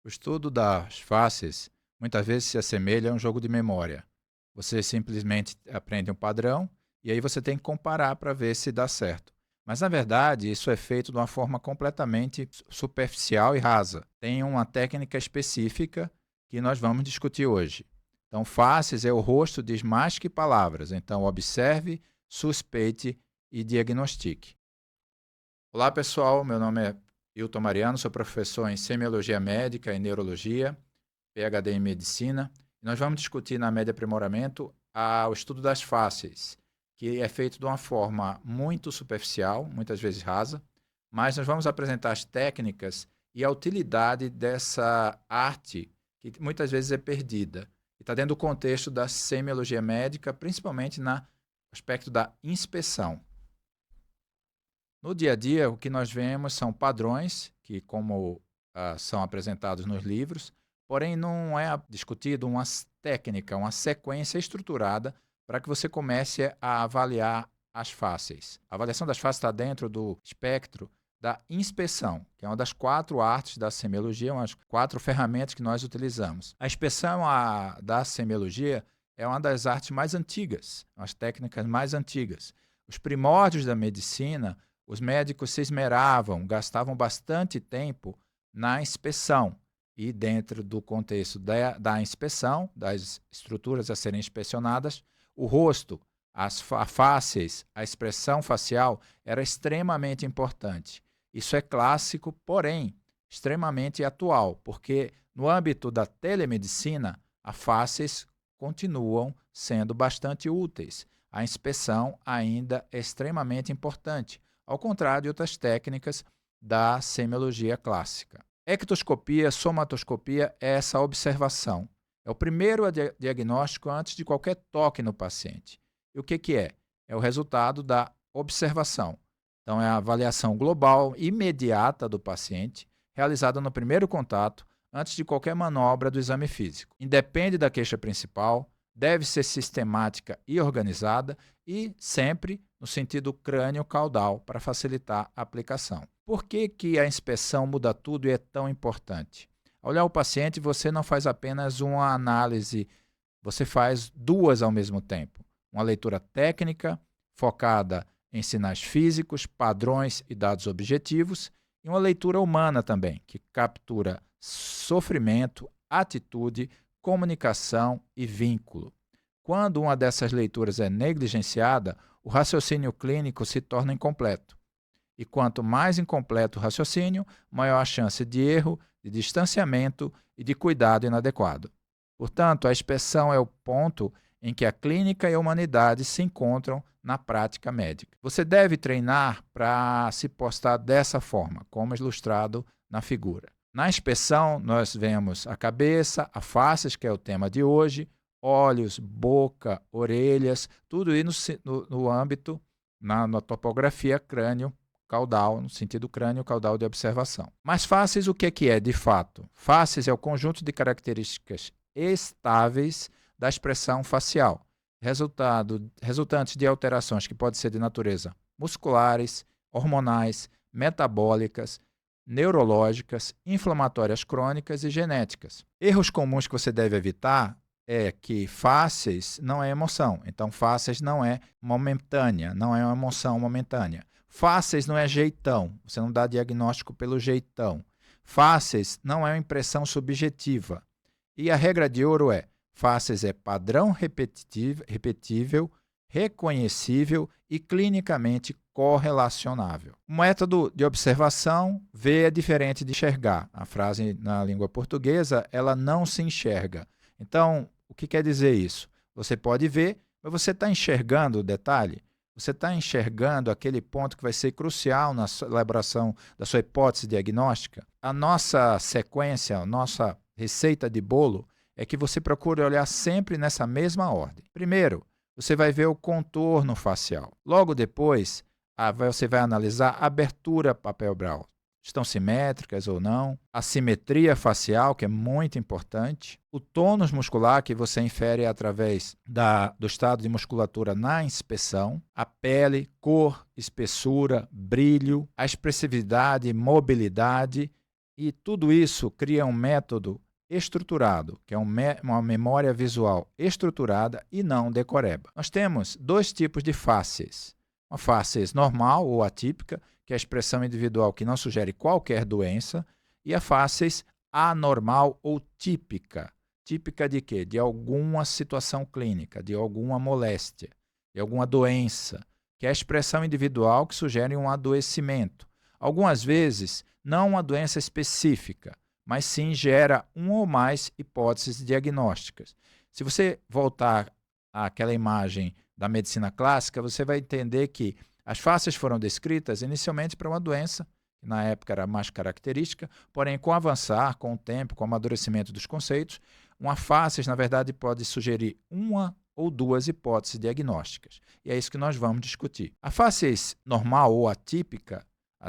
O estudo das faces muitas vezes se assemelha a um jogo de memória. Você simplesmente aprende um padrão e aí você tem que comparar para ver se dá certo. Mas na verdade, isso é feito de uma forma completamente superficial e rasa. Tem uma técnica específica que nós vamos discutir hoje. Então, faces é o rosto diz mais que palavras. Então, observe, suspeite e diagnostique. Olá, pessoal. Meu nome é Hilton Mariano, sou professor em Semiologia Médica e Neurologia, PhD em Medicina. Nós vamos discutir na média aprimoramento o estudo das faces, que é feito de uma forma muito superficial, muitas vezes rasa, mas nós vamos apresentar as técnicas e a utilidade dessa arte que muitas vezes é perdida. E está dentro do contexto da semiologia médica, principalmente no aspecto da inspeção. No dia a dia, o que nós vemos são padrões, que como são apresentados nos livros, porém não é discutido uma técnica, uma sequência estruturada para que você comece a avaliar as faces. A avaliação das faces está dentro do espectro da inspeção, que é uma das 4 artes da semiologia, umas 4 ferramentas que nós utilizamos. A inspeção da semiologia é uma das artes mais antigas, as técnicas mais antigas. Os primórdios da medicina, os médicos se esmeravam, gastavam bastante tempo na inspeção. E dentro do contexto da inspeção, das estruturas a serem inspecionadas, o rosto, as faces, a expressão facial era extremamente importante. Isso é clássico, porém extremamente atual, porque no âmbito da telemedicina, as faces continuam sendo bastante úteis. A inspeção ainda é extremamente importante, ao contrário de outras técnicas da semiologia clássica. Ectoscopia, somatoscopia é essa observação. É o primeiro diagnóstico antes de qualquer toque no paciente. E o que é? É o resultado da observação. Então, é a avaliação global imediata do paciente, realizada no primeiro contato, antes de qualquer manobra do exame físico. Independe da queixa principal, deve ser sistemática e organizada e sempre no sentido crânio-caudal para facilitar a aplicação. Por que a inspeção muda tudo e é tão importante? Ao olhar o paciente, você não faz apenas uma análise, você faz 2 ao mesmo tempo. Uma leitura técnica, focada em sinais físicos, padrões e dados objetivos, e uma leitura humana também, que captura sofrimento, atitude, comunicação e vínculo. Quando uma dessas leituras é negligenciada, o raciocínio clínico se torna incompleto. E quanto mais incompleto o raciocínio, maior a chance de erro, de distanciamento e de cuidado inadequado. Portanto, a inspeção é o ponto em que a clínica e a humanidade se encontram na prática médica. Você deve treinar para se postar dessa forma, como ilustrado na figura. Na inspeção, nós vemos a cabeça, a faces, que é o tema de hoje, olhos, boca, orelhas, tudo isso no âmbito, na topografia crânio-caudal, no sentido crânio-caudal de observação. Mas faces, o que é de fato? Faces é o conjunto de características estáveis da expressão facial, resultantes de alterações que podem ser de natureza musculares, hormonais, metabólicas, neurológicas, inflamatórias crônicas e genéticas. Erros comuns que você deve evitar é que faces não é emoção, então faces não é momentânea, não é uma emoção momentânea. Faces não é jeitão, você não dá diagnóstico pelo jeitão. Faces não é uma impressão subjetiva. E a regra de ouro é: faces é padrão repetível, reconhecível e clinicamente correlacionável. O método de observação, ver é diferente de enxergar. A frase na língua portuguesa, ela não se enxerga. Então, o que quer dizer isso? Você pode ver, mas você está enxergando o detalhe? Você está enxergando aquele ponto que vai ser crucial na elaboração da sua hipótese diagnóstica? A nossa sequência, a nossa receita de bolo é que você procure olhar sempre nessa mesma ordem. Primeiro, você vai ver o contorno facial. Logo depois, você vai analisar a abertura papel-brau. Estão simétricas ou não, a simetria facial, que é muito importante, o tônus muscular, que você infere através do estado de musculatura na inspeção, a pele, cor, espessura, brilho, a expressividade, mobilidade E tudo isso cria um método estruturado, que é uma memória visual estruturada e não decoreba. Nós temos dois tipos de faces. Uma face normal ou atípica, que é a expressão individual que não sugere qualquer doença, e a face anormal ou típica. Típica de quê? De alguma situação clínica, de alguma moléstia, de alguma doença, que é a expressão individual que sugere um adoecimento. Algumas vezes, não uma doença específica, mas sim gera uma ou mais hipóteses diagnósticas. Se você voltar àquela imagem da medicina clássica, você vai entender que as faces foram descritas inicialmente para uma doença, que na época era mais característica, porém, com o avançar, com o tempo, com o amadurecimento dos conceitos, uma face, na verdade, pode sugerir uma ou duas hipóteses diagnósticas. E é isso que nós vamos discutir. A face normal ou atípica,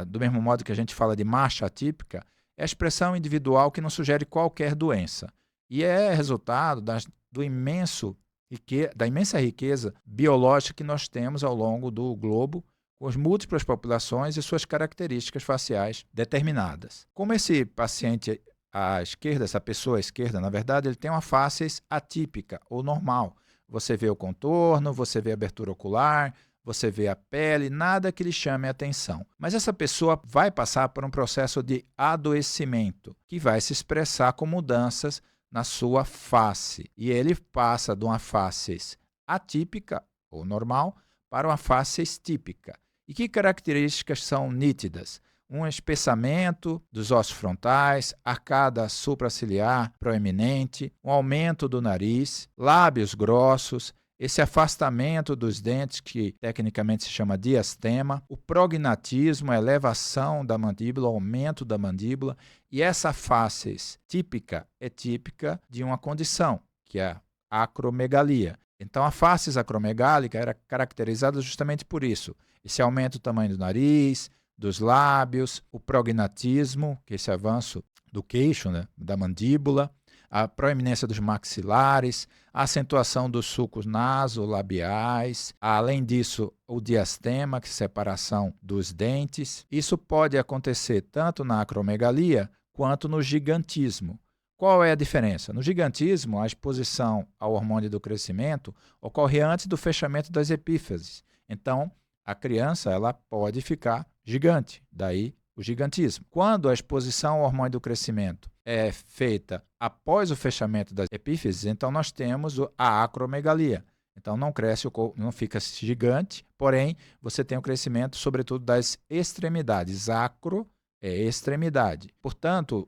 do mesmo modo que a gente fala de marcha atípica, é a expressão individual que não sugere qualquer doença. E é resultado da imensa riqueza biológica que nós temos ao longo do globo, com as múltiplas populações e suas características faciais determinadas. Como esse paciente à esquerda, essa pessoa à esquerda, na verdade, ele tem uma face atípica ou normal. Você vê o contorno, você vê a abertura ocular, você vê a pele, nada que lhe chame a atenção. Mas essa pessoa vai passar por um processo de adoecimento, que vai se expressar com mudanças na sua face. E ele passa de uma face atípica ou normal para uma face típica. E que características são nítidas? Um espessamento dos ossos frontais, arcada supraciliar proeminente, um aumento do nariz, lábios grossos, esse afastamento dos dentes, que tecnicamente se chama diastema, o prognatismo, a elevação da mandíbula, o aumento da mandíbula, e essa face típica é típica de uma condição, que é a acromegalia. Então, a face acromegálica era caracterizada justamente por isso, esse aumento do tamanho do nariz, dos lábios, o prognatismo, que é esse avanço do queixo, né, da mandíbula, a proeminência dos maxilares, a acentuação dos sulcos nasolabiais, além disso, o diastema, que é a separação dos dentes. Isso pode acontecer tanto na acromegalia quanto no gigantismo. Qual é a diferença? No gigantismo, a exposição ao hormônio do crescimento ocorre antes do fechamento das epífises. Então, a criança ela pode ficar gigante, daí o gigantismo. Quando a exposição ao hormônio do crescimento é feita após o fechamento das epífises, então nós temos a acromegalia. Então não cresce o corpo, não fica gigante, porém você tem o crescimento, sobretudo, das extremidades. Acro é extremidade. Portanto,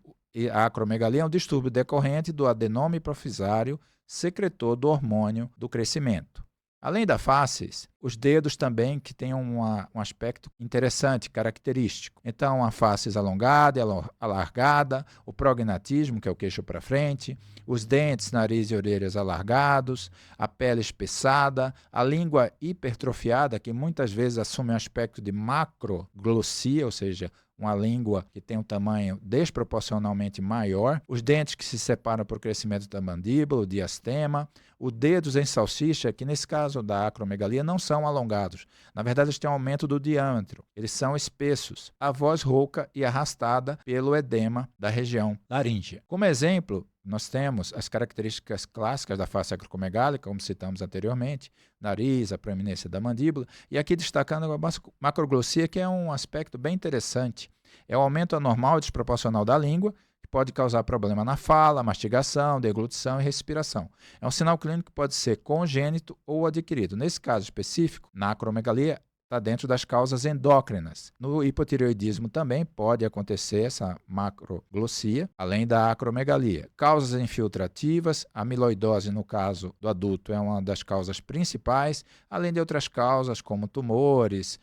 a acromegalia é um distúrbio decorrente do adenoma hipofisário secretor do hormônio do crescimento. Além da face, os dedos também que têm um aspecto interessante, característico. Então, a face alongada e alargada, o prognatismo, que é o queixo para frente, os dentes, nariz e orelhas alargados, a pele espessada, a língua hipertrofiada, que muitas vezes assume um aspecto de macroglossia, ou seja, uma língua que tem um tamanho desproporcionalmente maior, os dentes que se separam por crescimento da mandíbula, o diastema, os dedos em salsicha, que nesse caso da acromegalia não são alongados. Na verdade, eles têm um aumento do diâmetro. Eles são espessos. A voz rouca e arrastada pelo edema da região laríngea. Como exemplo, nós temos as características clássicas da face acromegálica, como citamos anteriormente, nariz, a proeminência da mandíbula, e aqui destacando a macroglossia, que é um aspecto bem interessante. É o aumento anormal e desproporcional da língua, que pode causar problema na fala, mastigação, deglutição e respiração. É um sinal clínico que pode ser congênito ou adquirido. Nesse caso específico, na acromegalia, está dentro das causas endócrinas. No hipotireoidismo também pode acontecer essa macroglossia, além da acromegalia. Causas infiltrativas, a amiloidose, no caso do adulto, é uma das causas principais, além de outras causas como tumores,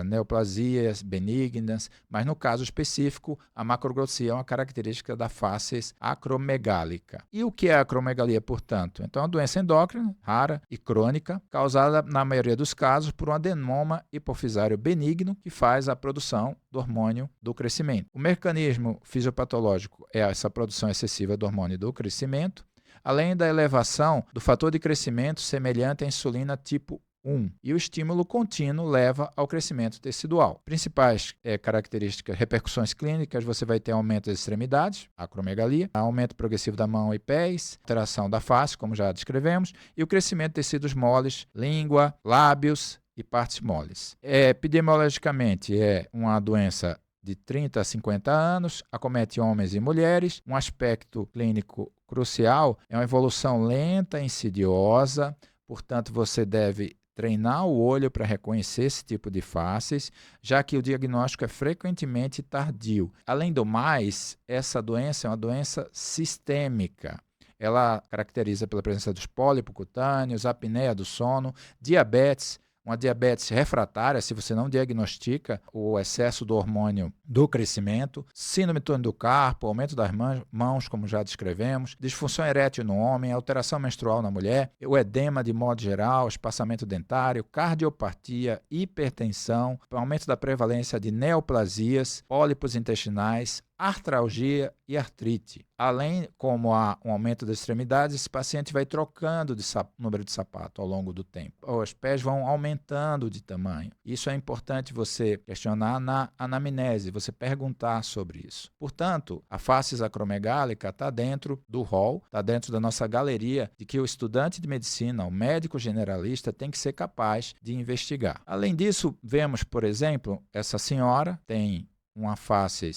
neoplasias benignas, mas no caso específico, a macroglossia é uma característica da face acromegálica. E o que é a acromegalia, portanto? Então, é uma doença endócrina, rara e crônica, causada, na maioria dos casos, por um adenoma hipofisário benigno que faz a produção do hormônio do crescimento. O mecanismo fisiopatológico é essa produção excessiva do hormônio do crescimento, além da elevação do fator de crescimento semelhante à insulina tipo 1. E o estímulo contínuo leva ao crescimento tecidual. Principais características, repercussões clínicas, você vai ter aumento das extremidades, acromegalia, aumento progressivo da mão e pés, alteração da face, como já descrevemos, e o crescimento de tecidos moles, língua, lábios e partes moles. Epidemiologicamente, é uma doença de 30 a 50 anos, acomete homens e mulheres. Um aspecto clínico crucial é uma evolução lenta e insidiosa, portanto, você deve treinar o olho para reconhecer esse tipo de faces, já que o diagnóstico é frequentemente tardio. Além do mais, essa doença é uma doença sistêmica. Ela caracteriza pela presença dos pólipos cutâneos, apneia do sono, diabetes, uma diabetes refratária, se você não diagnostica o excesso do hormônio do crescimento, síndrome do carpo, aumento das mãos, como já descrevemos, disfunção erétil no homem, alteração menstrual na mulher, o edema de modo geral, espaçamento dentário, cardiopatia, hipertensão, aumento da prevalência de neoplasias, pólipos intestinais, artralgia e artrite. Além, como há um aumento das extremidades, esse paciente vai trocando de número de sapato ao longo do tempo. Os pés vão aumentando de tamanho. Isso é importante você questionar na anamnese, você perguntar sobre isso. Portanto, a face acromegálica está dentro do rol, está dentro da nossa galeria de que o estudante de medicina, o médico generalista, tem que ser capaz de investigar. Além disso, vemos, por exemplo, essa senhora tem uma face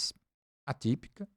atípica.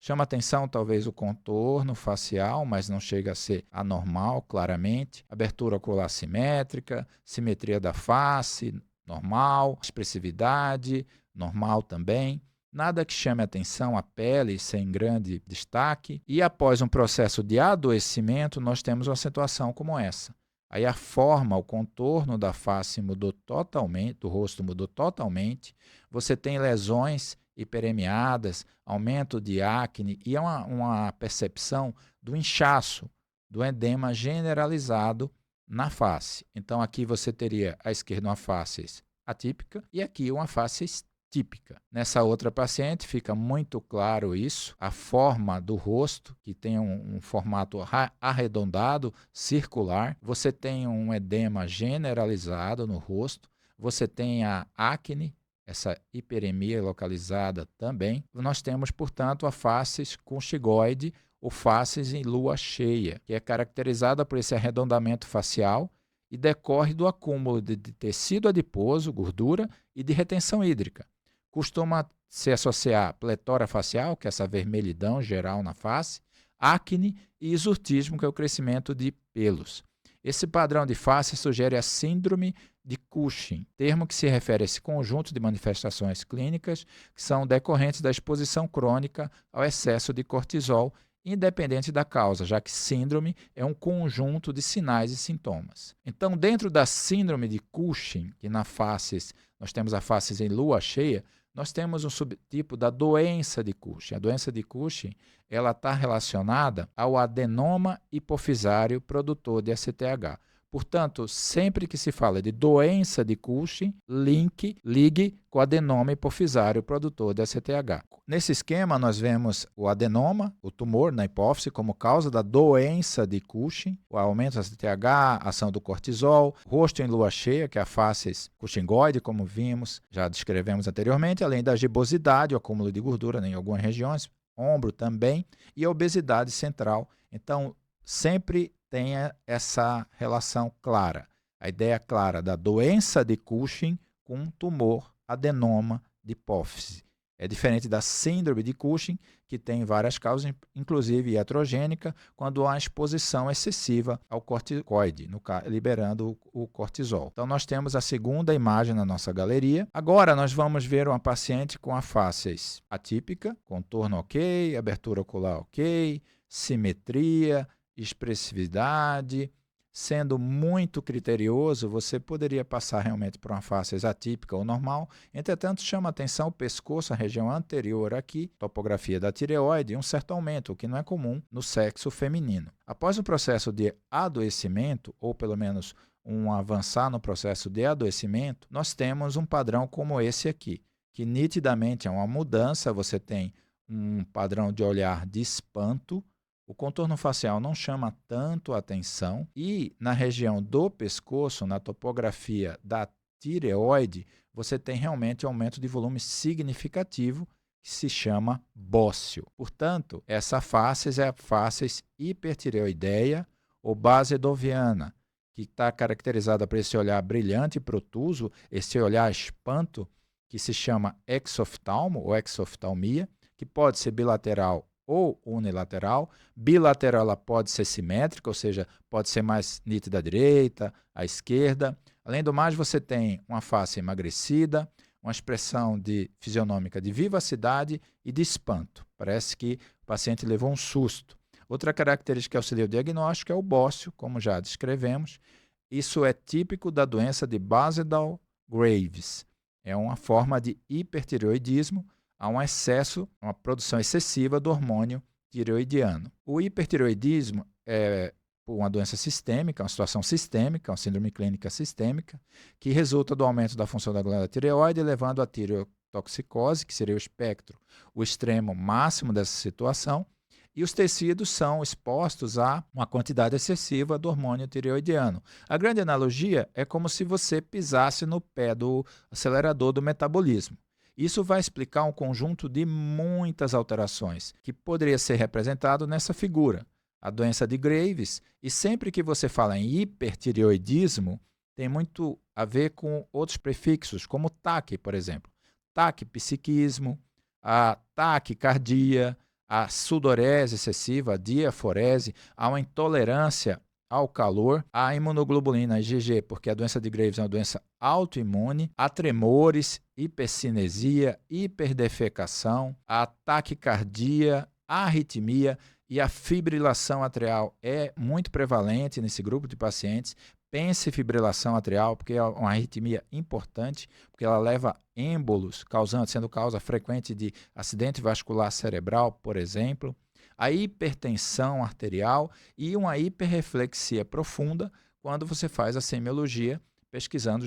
Chama atenção talvez o contorno facial, mas não chega a ser anormal, claramente. Abertura ocular simétrica, simetria da face, normal. Expressividade, normal também. Nada que chame atenção, a pele sem grande destaque. E após um processo de adoecimento, nós temos uma situação como essa. Aí a forma, o contorno da face mudou totalmente, do rosto mudou totalmente. Você tem lesões hiperemiadas, aumento de acne e é uma percepção do inchaço, do edema generalizado na face. Então, aqui você teria à esquerda uma face atípica e aqui uma face típica. Nessa outra paciente fica muito claro isso, a forma do rosto, que tem um formato arredondado, circular. Você tem um edema generalizado no rosto, você tem a acne, essa hiperemia localizada também. Nós temos, portanto, a face conchigoide ou faces em lua cheia, que é caracterizada por esse arredondamento facial e decorre do acúmulo de tecido adiposo, gordura e de retenção hídrica. Costuma se associar a pletora facial, que é essa vermelhidão geral na face, acne e exurtismo, que é o crescimento de pelos. Esse padrão de face sugere a síndrome de Cushing, termo que se refere a esse conjunto de manifestações clínicas que são decorrentes da exposição crônica ao excesso de cortisol, independente da causa, já que síndrome é um conjunto de sinais e sintomas. Então, dentro da síndrome de Cushing, que na face nós temos a face em lua cheia, nós temos um subtipo da doença de Cushing. A doença de Cushing ela está relacionada ao adenoma hipofisário produtor de ACTH. Portanto, sempre que se fala de doença de Cushing, ligue com o adenoma hipofisário produtor de ACTH. Nesse esquema, nós vemos o adenoma, o tumor na hipófise, como causa da doença de Cushing, o aumento do ACTH, ação do cortisol, rosto em lua cheia, que é a face cushingoide, como vimos, já descrevemos anteriormente, além da gibosidade, o acúmulo de gordura em algumas regiões, ombro também, e a obesidade central. Então, sempre tenha essa relação clara, a ideia clara da doença de Cushing com um tumor adenoma de hipófise. É diferente da síndrome de Cushing, que tem várias causas, inclusive iatrogênica, quando há exposição excessiva ao corticoide, liberando o cortisol. Então, nós temos a segunda imagem na nossa galeria. Agora, nós vamos ver uma paciente com a face atípica, contorno ok, abertura ocular ok, simetria, expressividade. Sendo muito criterioso, você poderia passar realmente por uma face atípica ou normal. Entretanto, chama atenção o pescoço, a região anterior aqui, topografia da tireoide, e um certo aumento, o que não é comum no sexo feminino. Após o processo de adoecimento, ou pelo menos um avançar no processo de adoecimento, nós temos um padrão como esse aqui, que nitidamente é uma mudança. Você tem um padrão de olhar de espanto, O contorno facial não chama tanto a atenção e na região do pescoço, na topografia da tireoide, você tem realmente um aumento de volume significativo que se chama bócio. Portanto, essa face é a face hipertireoideia ou basedoviana, que está caracterizada por esse olhar brilhante e protuso, esse olhar espanto, que se chama exoftalmo ou exoftalmia, que pode ser bilateral ou unilateral. Bilateral ela pode ser simétrica, ou seja, pode ser mais nítida à direita, à esquerda. Além do mais, você tem uma face emagrecida, uma expressão fisionômica de vivacidade e de espanto. Parece que o paciente levou um susto. Outra característica que auxilia o diagnóstico é o bócio, como já descrevemos. Isso é típico da doença de Basedal-Graves. É uma forma de hipertireoidismo, há um excesso, uma produção excessiva do hormônio tireoidiano. O hipertireoidismo é uma doença sistêmica, uma situação sistêmica, uma síndrome clínica sistêmica, que resulta do aumento da função da glândula tireoide, levando à tireotoxicose, que seria o espectro, o extremo máximo dessa situação, e os tecidos são expostos a uma quantidade excessiva do hormônio tireoidiano. A grande analogia é como se você pisasse no pé do acelerador do metabolismo. Isso vai explicar um conjunto de muitas alterações, que poderia ser representado nessa figura, a doença de Graves, e sempre que você fala em hipertireoidismo, tem muito a ver com outros prefixos, como TAC, por exemplo. Taquipsiquismo, a taquicardia, a sudorese excessiva, a diaforese, há uma intolerância ao calor, a imunoglobulina IgG, porque a doença de Graves é uma doença autoimune, há tremores, hipercinesia, hiperdefecação, a taquicardia, a arritmia e a fibrilação atrial é muito prevalente nesse grupo de pacientes. Pense em fibrilação atrial, porque é uma arritmia importante, porque ela leva êmbolos, sendo causa frequente de acidente vascular cerebral, por exemplo. A hipertensão arterial e uma hiperreflexia profunda quando você faz a semiologia pesquisando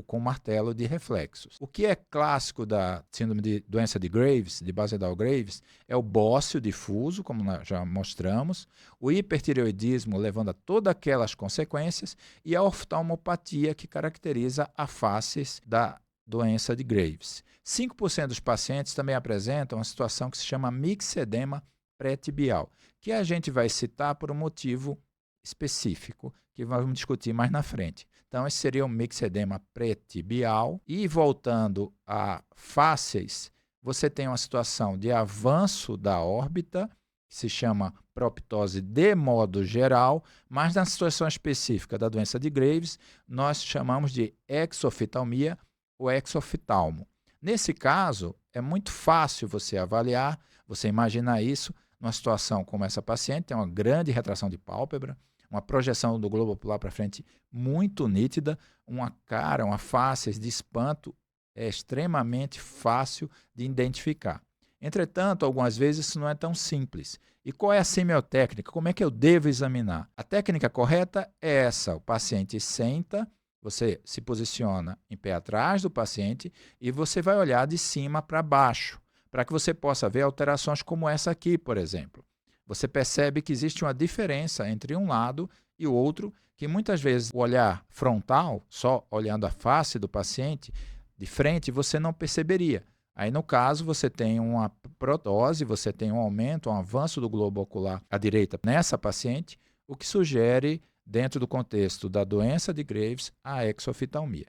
com martelo de reflexos. O que é clássico da síndrome de doença de Graves, de Basedal-Graves, é o bócio difuso, como nós já mostramos, o hipertireoidismo levando a todas aquelas consequências e a oftalmopatia que caracteriza a face da doença de Graves. 5% dos pacientes também apresentam uma situação que se chama mixedema pré-tibial, que a gente vai citar por um motivo específico, que vamos discutir mais na frente. Então, esse seria o mixedema pré-tibial. E voltando a fásceis, você tem uma situação de avanço da órbita, que se chama proptose de modo geral, mas na situação específica da doença de Graves, nós chamamos de exoftalmia ou exoftalmo. Nesse caso, é muito fácil você avaliar, você imaginar isso numa situação como essa paciente, tem uma grande retração de pálpebra, uma projeção do globo ocular para frente muito nítida, uma cara, uma face de espanto é extremamente fácil de identificar. Entretanto, algumas vezes isso não é tão simples. E qual é a semiotécnica? Como é que eu devo examinar? A técnica correta é essa: o paciente senta, você se posiciona em pé atrás do paciente e você vai olhar de cima para baixo, para que você possa ver alterações como essa aqui, por exemplo. Você percebe que existe uma diferença entre um lado e o outro, que muitas vezes o olhar frontal, só olhando a face do paciente, de frente, você não perceberia. Aí, no caso, você tem uma protose, você tem um aumento, um avanço do globo ocular à direita nessa paciente, o que sugere, dentro do contexto da doença de Graves, a exoftalmia.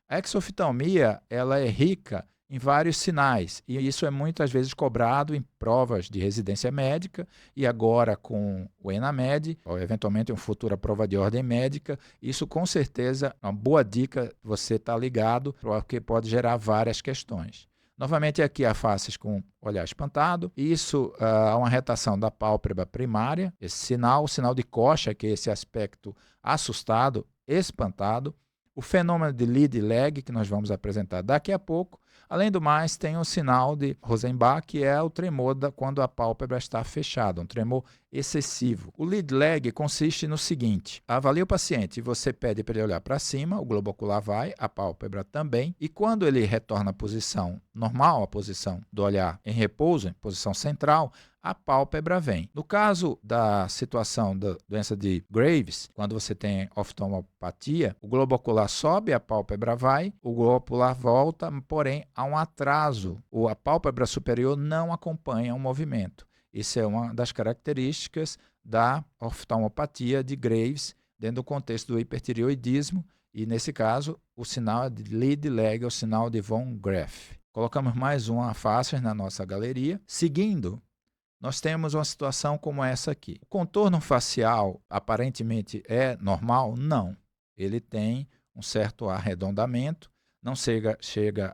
A exoftalmia ela é rica em vários sinais, e isso é muitas vezes cobrado em provas de residência médica, e agora com o ENAMED, ou eventualmente uma futura prova de ordem médica, isso com certeza é uma boa dica você estar ligado, porque pode gerar várias questões. Novamente aqui a face com olhar espantado, isso há uma retação da pálpebra primária, esse sinal, o sinal de Koch, que é esse aspecto assustado, espantado, o fenômeno de lead lag, que nós vamos apresentar daqui a pouco. Além do mais, tem o sinal de Rosenbach, que é o tremor quando a pálpebra está fechada, um tremor excessivo. O lead lag consiste no seguinte: avalia o paciente, você pede para ele olhar para cima, o globo ocular vai, a pálpebra também, e quando ele retorna à posição normal, a posição do olhar em repouso, em posição central, a pálpebra vem. No caso da situação da doença de Graves, quando você tem oftalmopatia, o globo ocular sobe, a pálpebra vai, o globo ocular volta, porém há um atraso. A pálpebra superior não acompanha o movimento. Isso é uma das características da oftalmopatia de Graves, dentro do contexto do hipertireoidismo, e nesse caso o sinal é de lead lag, é o sinal de von Graeff. Colocamos mais uma face na nossa galeria. Seguindo, nós temos uma situação como essa aqui. O contorno facial aparentemente é normal? Não. Ele tem um certo arredondamento, não chega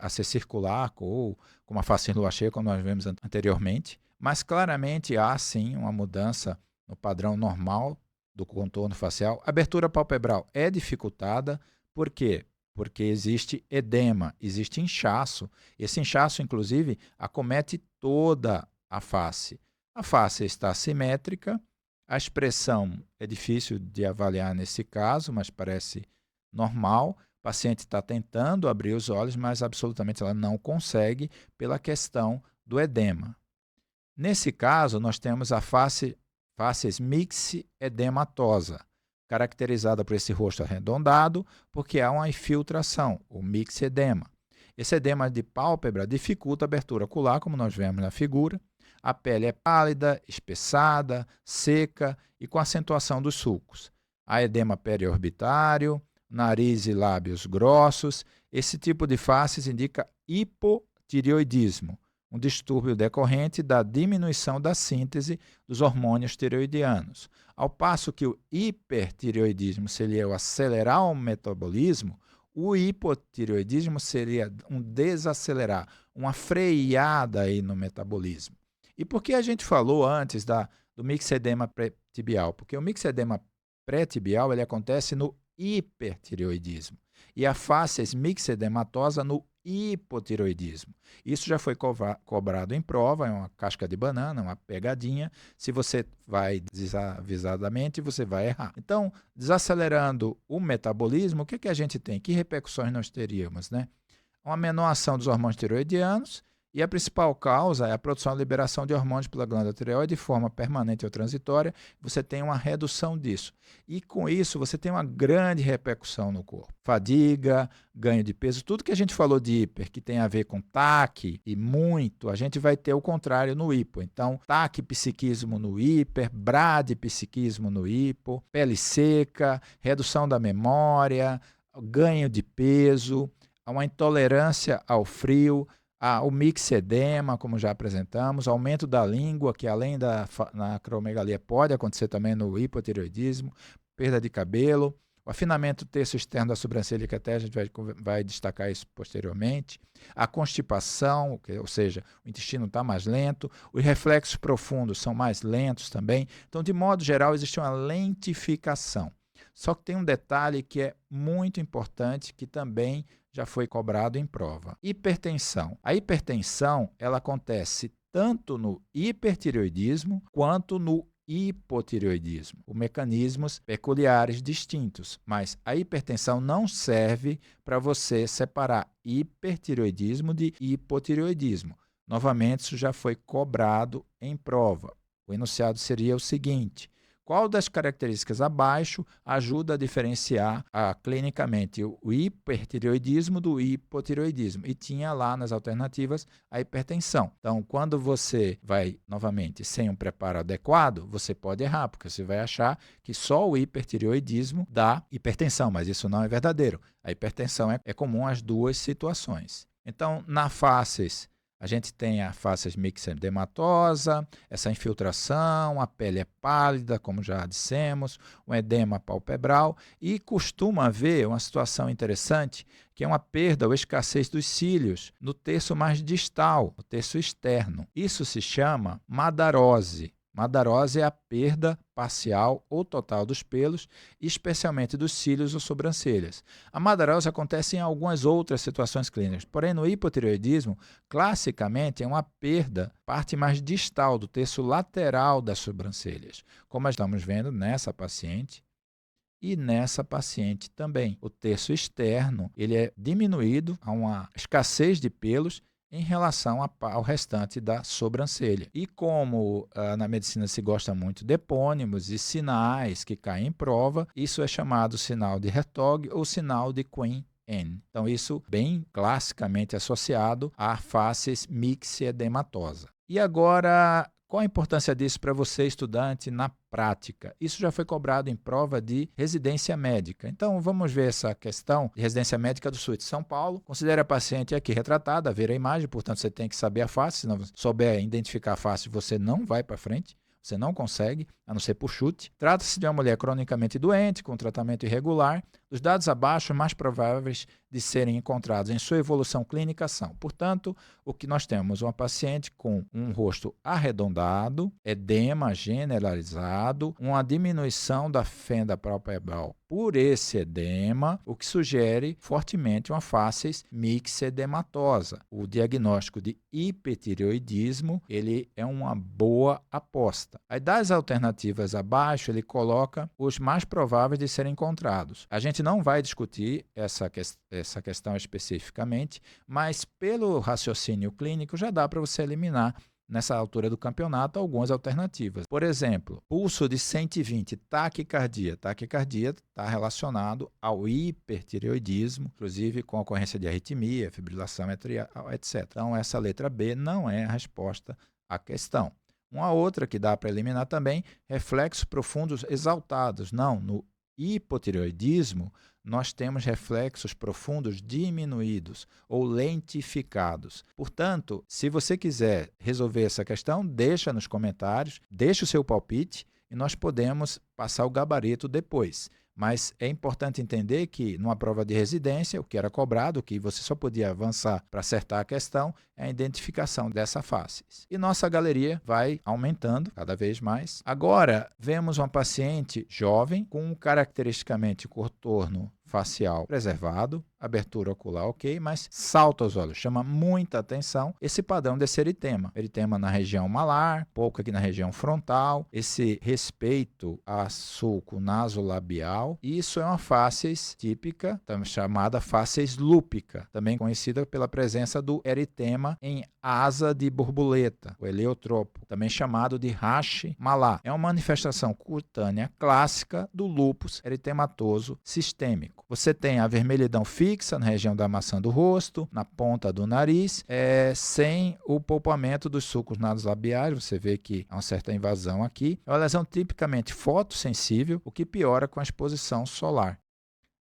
a ser circular ou como a face em lua cheia, como nós vimos anteriormente, mas claramente há sim uma mudança no padrão normal do contorno facial. A abertura palpebral é dificultada, por quê? Porque existe edema, existe inchaço. Esse inchaço, inclusive, acomete toda a face. A face está simétrica, a expressão é difícil de avaliar nesse caso, mas parece normal. O paciente está tentando abrir os olhos, mas absolutamente ela não consegue pela questão do edema. Nesse caso, nós temos a face mixedematosa, caracterizada por esse rosto arredondado, porque há uma infiltração, o mixedema. Esse edema de pálpebra dificulta a abertura ocular, como nós vemos na figura. A pele é pálida, espessada, seca e com acentuação dos sulcos. Há edema periorbitário, nariz e lábios grossos. Esse tipo de faces indica hipotireoidismo, um distúrbio decorrente da diminuição da síntese dos hormônios tireoidianos. Ao passo que o hipertireoidismo seria o acelerar o metabolismo, o hipotireoidismo seria um desacelerar, uma freada aí no metabolismo. E por que a gente falou antes do mixedema pré-tibial? Porque o mixedema pré-tibial ele acontece no hipertireoidismo e a face mixedematosa no hipotireoidismo. Isso já foi cobrado em prova, é uma casca de banana, uma pegadinha. Se você vai desavisadamente, você vai errar. Então, desacelerando o metabolismo, o que a gente tem? Que repercussões nós teríamos, né? Uma menor ação dos hormônios tireoidianos, e a principal causa é a produção e liberação de hormônios pela glândula tireoide de forma permanente ou transitória. Você tem uma redução disso. E com isso, você tem uma grande repercussão no corpo. Fadiga, ganho de peso, tudo que a gente falou de hiper, que tem a ver com TAC e muito, a gente vai ter o contrário no hipo. Então, TAC psiquismo no hiper, bradipsiquismo no hipo, pele seca, redução da memória, ganho de peso, uma intolerância ao frio, o mixedema, como já apresentamos, aumento da língua, que além da acromegalia pode acontecer também no hipotireoidismo, perda de cabelo, o afinamento terço externo da sobrancelha, que até a gente vai destacar isso posteriormente, a constipação, ou seja, o intestino está mais lento, os reflexos profundos são mais lentos também. Então, de modo geral, existe uma lentificação. Só que tem um detalhe que é muito importante, que também já foi cobrado em prova. Hipertensão. A hipertensão ela acontece tanto no hipertireoidismo quanto no hipotireoidismo, com mecanismos peculiares distintos, mas a hipertensão não serve para você separar hipertireoidismo de hipotireoidismo. Novamente, isso já foi cobrado em prova. O enunciado seria o seguinte: qual das características abaixo ajuda a diferenciar clinicamente o hipertireoidismo do hipotireoidismo? E tinha lá nas alternativas a hipertensão. Então, quando você vai, novamente, sem um preparo adequado, você pode errar, porque você vai achar que só o hipertireoidismo dá hipertensão, mas isso não é verdadeiro. A hipertensão é comum às duas situações. Então, na faces, a gente tem a face mixedematosa, essa infiltração, a pele é pálida, como já dissemos, um edema palpebral e costuma haver uma situação interessante, que é uma perda ou escassez dos cílios no terço mais distal, no terço externo. Isso se chama madarose. Madarose é a perda parcial ou total dos pelos, especialmente dos cílios ou sobrancelhas. A madarose acontece em algumas outras situações clínicas, porém no hipotireoidismo, classicamente é uma perda parte mais distal do terço lateral das sobrancelhas, como estamos vendo nessa paciente e nessa paciente também. O terço externo ele é diminuído, há uma escassez de pelos em relação ao restante da sobrancelha. E como na medicina se gosta muito de epônimos e sinais que caem em prova, isso é chamado sinal de Hertog ou sinal de Queen-Anne. Então, isso bem classicamente associado a faces mixedematosa. E agora, qual a importância disso para você, estudante, na prática? Isso já foi cobrado em prova de residência médica. Então, vamos ver essa questão de residência médica do SUS de São Paulo. Considere a paciente aqui retratada, ver a imagem, portanto, você tem que saber a face. Se não souber identificar a face, você não vai para frente. Você não consegue, a não ser por chute. Trata-se de uma mulher cronicamente doente, com tratamento irregular. Os dados abaixo, mais prováveis de serem encontrados em sua evolução clínica são, portanto, o que nós temos, uma paciente com um rosto arredondado, edema generalizado, uma diminuição da fenda palpebral por esse edema, o que sugere fortemente uma facies mixedematosa. O diagnóstico de hipertireoidismo, ele é uma boa aposta. Aí das alternativas abaixo, ele coloca os mais prováveis de serem encontrados. A gente não vai discutir essa questão especificamente, mas pelo raciocínio clínico já dá para você eliminar nessa altura do campeonato algumas alternativas. Por exemplo, pulso de 120, taquicardia. Taquicardia está relacionado ao hipertireoidismo, inclusive com ocorrência de arritmia, fibrilação atrial, etc. Então, essa letra B não é a resposta à questão. Uma outra que dá para eliminar também, reflexos profundos exaltados. Não, no hipotireoidismo, nós temos reflexos profundos diminuídos ou lentificados. Portanto, se você quiser resolver essa questão, deixa nos comentários, deixa o seu palpite e nós podemos passar o gabarito depois. Mas é importante entender que, numa prova de residência, o que era cobrado, o que você só podia avançar para acertar a questão, é a identificação dessa face. E nossa galeria vai aumentando cada vez mais. Agora, vemos uma paciente jovem com caracteristicamente contorno facial preservado, abertura ocular ok, mas salta aos olhos, chama muita atenção esse padrão desse eritema. Eritema na região malar, pouco aqui na região frontal, esse respeito a sulco nasolabial. Isso é uma facies típica, também chamada facies lúpica, também conhecida pela presença do eritema em asa de borboleta, o heliotropo, também chamado de rache malar. É uma manifestação cutânea clássica do lúpus eritematoso sistêmico. Você tem a vermelhidão fixa na região da maçã do rosto, na ponta do nariz, sem o poupamento dos sulcos nasolabiais. Você vê que há uma certa invasão aqui. É uma lesão tipicamente fotossensível, o que piora com a exposição solar.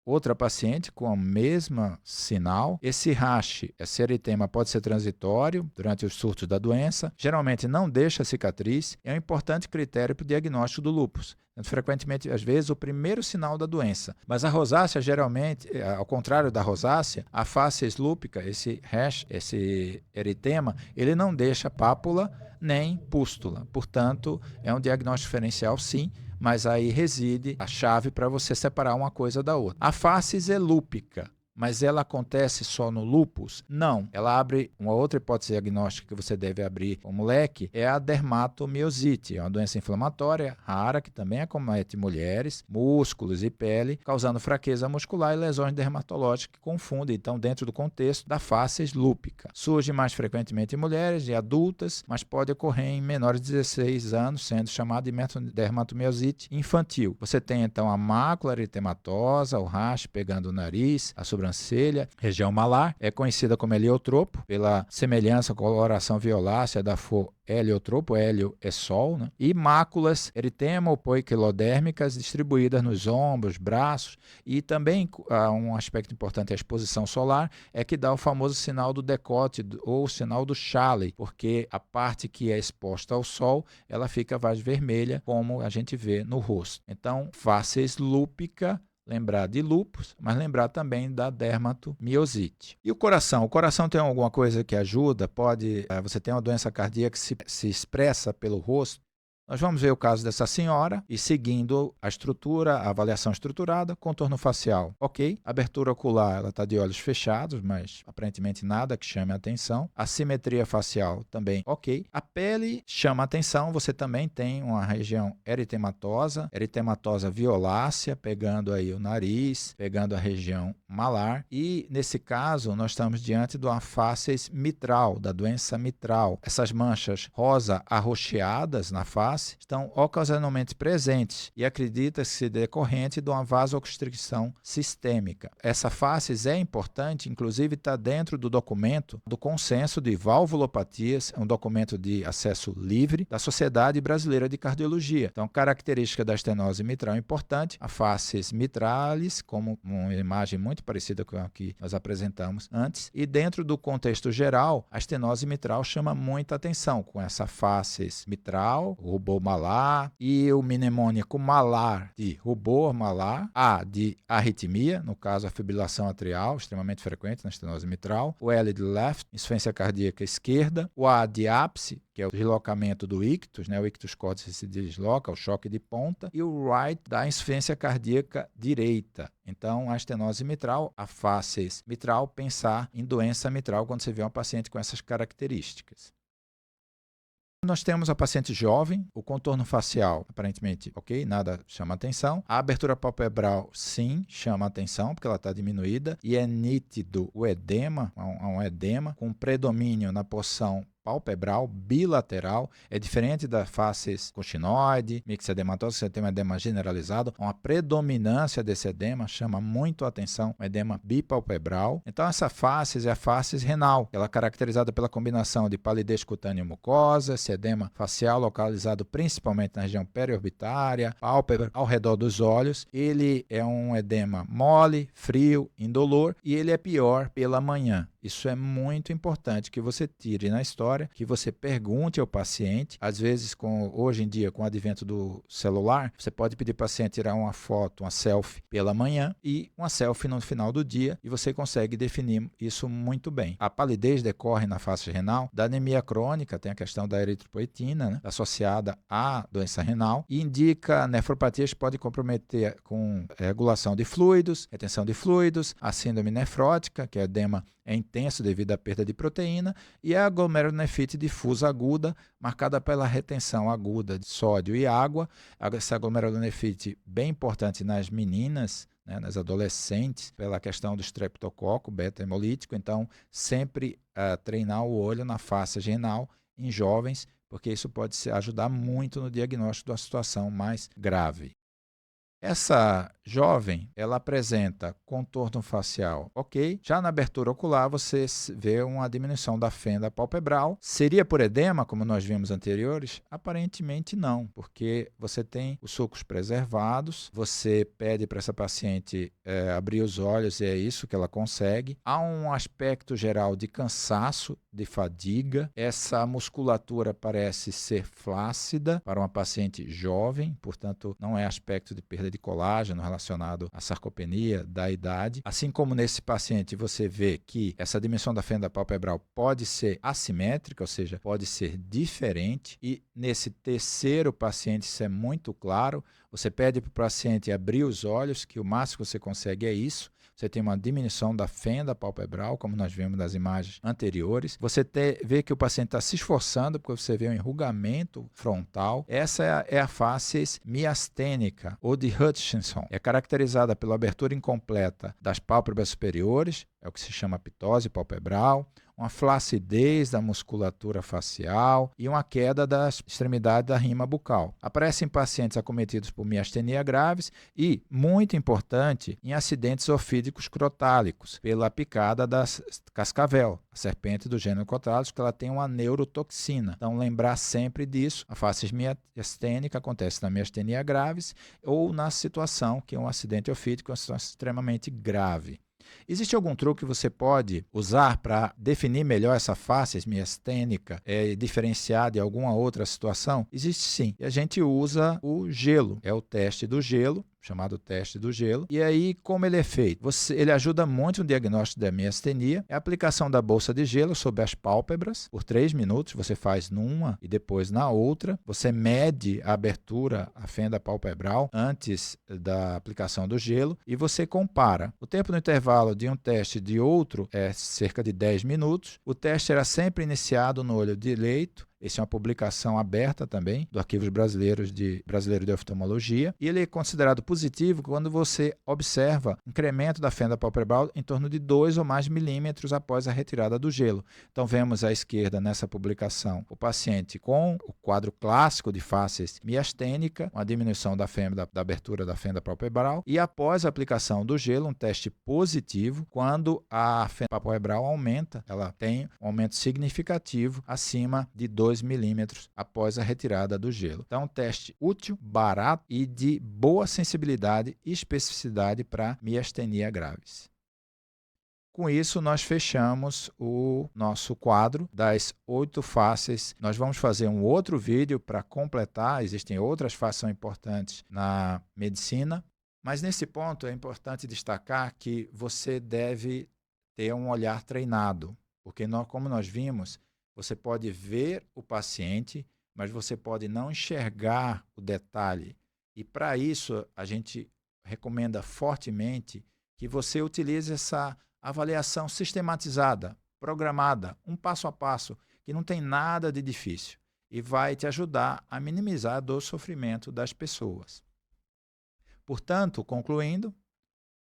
Outra paciente com o mesmo sinal, esse rache, esse eritema pode ser transitório durante os surtos da doença, geralmente não deixa cicatriz, é um importante critério para o diagnóstico do lúpus. Frequentemente, às vezes, o primeiro sinal da doença. Mas a rosácea, geralmente, ao contrário da rosácea, a facies lúpica, esse rash, esse eritema, ele não deixa pápula nem pústula. Portanto, é um diagnóstico diferencial, sim, mas aí reside a chave para você separar uma coisa da outra. A facies é lúpica, mas ela acontece só no lúpus? Não. Ela abre uma outra hipótese diagnóstica que você deve abrir como leque, é a dermatomiosite. É uma doença inflamatória rara que também acomete mulheres, músculos e pele, causando fraqueza muscular e lesões dermatológicas que confundem, então, dentro do contexto da facies lúpica. Surge mais frequentemente em mulheres e adultas, mas pode ocorrer em menores de 16 anos, sendo chamada de dermatomiosite infantil. Você tem, então, a mácula eritematosa, o rash pegando o nariz, a sobrancelha, região malar, é conhecida como heliotropo, pela semelhança com a coloração violácea da flor heliotropo, hélio é sol, né? E máculas eritemo-poiquilodérmicas distribuídas nos ombros, braços, e também um aspecto importante, a exposição solar, é que dá o famoso sinal do decote ou sinal do chale, porque a parte que é exposta ao sol, ela fica mais vermelha, como a gente vê no rosto. Então, facies lúpica, lembrar de lúpus, mas lembrar também da dermatomiosite. E o coração? O coração tem alguma coisa que ajuda? Você tem uma doença cardíaca que se expressa pelo rosto? Nós vamos ver o caso dessa senhora e seguindo a estrutura, a avaliação estruturada, contorno facial, ok. Abertura ocular, ela está de olhos fechados, mas aparentemente nada que chame a atenção. A simetria facial também, ok. A pele chama a atenção, você também tem uma região eritematosa violácea, pegando aí o nariz, pegando a região malar. E nesse caso, nós estamos diante de uma face mitral, da doença mitral. Essas manchas rosa arroxeadas na face estão ocasionalmente presentes e acredita-se decorrente de uma vasoconstricção sistêmica. Essa face é importante, inclusive está dentro do documento do Consenso de Valvulopatias, é um documento de acesso livre da Sociedade Brasileira de Cardiologia. Então, característica da estenose mitral importante, a facies mitralis, como uma imagem muito parecida com a que nós apresentamos antes, e dentro do contexto geral, a estenose mitral chama muita atenção, com essa facies mitral, rubor malar, e o mnemônico malar de rubor malar, A de arritmia, no caso a fibrilação atrial, extremamente frequente na estenose mitral, o L de left, insuficiência cardíaca esquerda, o A de ápice, que é o deslocamento do ictus, né? O ictus córdice se desloca, o choque de ponta, e o right da insuficiência cardíaca direita. Então, a estenose mitral, a facies mitral, pensar em doença mitral quando você vê uma paciente com essas características. Nós temos a paciente jovem, o contorno facial, aparentemente, ok, nada chama atenção. A abertura palpebral, sim, chama atenção, porque ela está diminuída. E é nítido o edema, um edema, com predomínio na porção palpebral, bilateral, é diferente da facies coxinoide, mixedematosa, você tem um edema generalizado, uma predominância desse edema chama muito a atenção, um edema bipalpebral. Então essa facies é a facies renal, ela é caracterizada pela combinação de palidez cutânea e mucosa, esse edema facial localizado principalmente na região periorbitária, pálpebra, ao redor dos olhos. Ele é um edema mole, frio, indolor e ele é pior pela manhã. Isso é muito importante que você tire na história, que você pergunte ao paciente. Às vezes, hoje em dia, com o advento do celular, você pode pedir para o paciente tirar uma foto, uma selfie pela manhã e uma selfie no final do dia e você consegue definir isso muito bem. A palidez decorre na face renal da anemia crônica, tem a questão da eritropoetina, né, associada à doença renal, e indica nefropatias que podem comprometer com regulação de fluidos, retenção de fluidos, a síndrome nefrótica, que é edema intenso devido à perda de proteína, e a glomerulonefrite difusa aguda, marcada pela retenção aguda de sódio e água. Essa glomerulonefrite bem importante nas meninas, né, nas adolescentes, pela questão do streptococo beta-hemolítico. Então, sempre treinar o olho na face renal em jovens, porque isso pode ajudar muito no diagnóstico de uma situação mais grave. Essa jovem, ela apresenta contorno facial, ok. Já na abertura ocular, você vê uma diminuição da fenda palpebral. Seria por edema, como nós vimos anteriores? Aparentemente não, porque você tem os sulcos preservados, você pede para essa paciente abrir os olhos e é isso que ela consegue. Há um aspecto geral de cansaço, de fadiga. Essa musculatura parece ser flácida para uma paciente jovem, portanto, não é aspecto de perda de colágeno relacionado à sarcopenia da idade. Assim como nesse paciente você vê que essa dimensão da fenda palpebral pode ser assimétrica, ou seja, pode ser diferente, e nesse terceiro paciente isso é muito claro. Você pede para o paciente abrir os olhos, que o máximo que você consegue é isso. Você tem uma diminuição da fenda palpebral, como nós vimos nas imagens anteriores. Você vê que o paciente está se esforçando, porque você vê um enrugamento frontal. Essa é a facies miastênica, ou de Hutchinson. É caracterizada pela abertura incompleta das pálpebras superiores, é o que se chama ptose palpebral, uma flacidez da musculatura facial e uma queda das extremidades da rima bucal. Aparece em pacientes acometidos por miastenia graves e, muito importante, em acidentes ofídicos crotálicos, pela picada da cascavel, a serpente do gênero Crotalus, que ela tem uma neurotoxina. Então, lembrar sempre disso. A facies miastênica acontece na miastenia graves ou na situação que é um acidente ofídico, uma situação extremamente grave. Existe algum truque que você pode usar para definir melhor essa facies miastênica e diferenciar de alguma outra situação? Existe sim. E a gente usa o gelo. É o teste do gelo. chamado teste do gelo. E aí, como ele é feito? Ele ajuda muito no diagnóstico da miastenia. É a aplicação da bolsa de gelo sobre as pálpebras por 3 minutos. Você faz numa e depois na outra. Você mede a abertura, a fenda palpebral, antes da aplicação do gelo e você compara. O tempo no intervalo de um teste e de outro é cerca de 10 minutos. O teste era sempre iniciado no olho direito. Essa é uma publicação aberta também do Arquivos Brasileiro de Oftalmologia. E ele é considerado positivo quando você observa incremento da fenda palpebral em torno de 2 ou mais milímetros após a retirada do gelo. Então, vemos à esquerda nessa publicação o paciente com o quadro clássico de face miastênica, uma diminuição da abertura da fenda palpebral. E após a aplicação do gelo, um teste positivo, quando a fenda palpebral aumenta, ela tem um aumento significativo acima de 2 milímetros após a retirada do gelo. Então, um teste útil, barato e de boa sensibilidade e especificidade para miastenia graves. Com isso, nós fechamos o nosso quadro das 8 faces. Nós vamos fazer um outro vídeo para completar, existem outras faces que são importantes na medicina, mas nesse ponto é importante destacar que você deve ter um olhar treinado, porque como nós vimos, você pode ver o paciente, mas você pode não enxergar o detalhe. E para isso, a gente recomenda fortemente que você utilize essa avaliação sistematizada, programada, um passo a passo, que não tem nada de difícil e vai te ajudar a minimizar a dor e sofrimento das pessoas. Portanto, concluindo,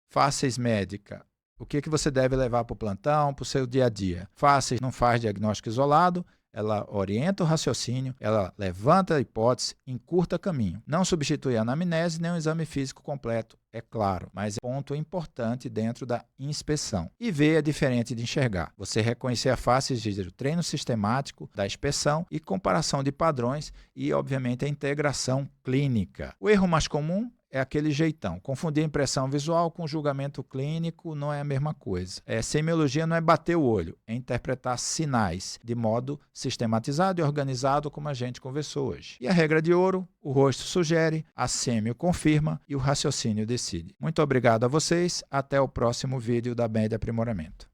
faces médica. O que você deve levar para o plantão, para o seu dia a dia? Faces não faz diagnóstico isolado, ela orienta o raciocínio, ela levanta a hipótese, encurta caminho. Não substitui a anamnese nem um exame físico completo, é claro, mas é um ponto importante dentro da inspeção. E ver é diferente de enxergar. Você reconhecer a face exige o treino sistemático da inspeção e comparação de padrões e, obviamente, a integração clínica. O erro mais comum é aquele jeitão. Confundir impressão visual com julgamento clínico não é a mesma coisa. Semiologia não é bater o olho, é interpretar sinais de modo sistematizado e organizado, como a gente conversou hoje. E a regra de ouro, o rosto sugere, a sêmio confirma e o raciocínio decide. Muito obrigado a vocês, até o próximo vídeo da Med Aprimoramento.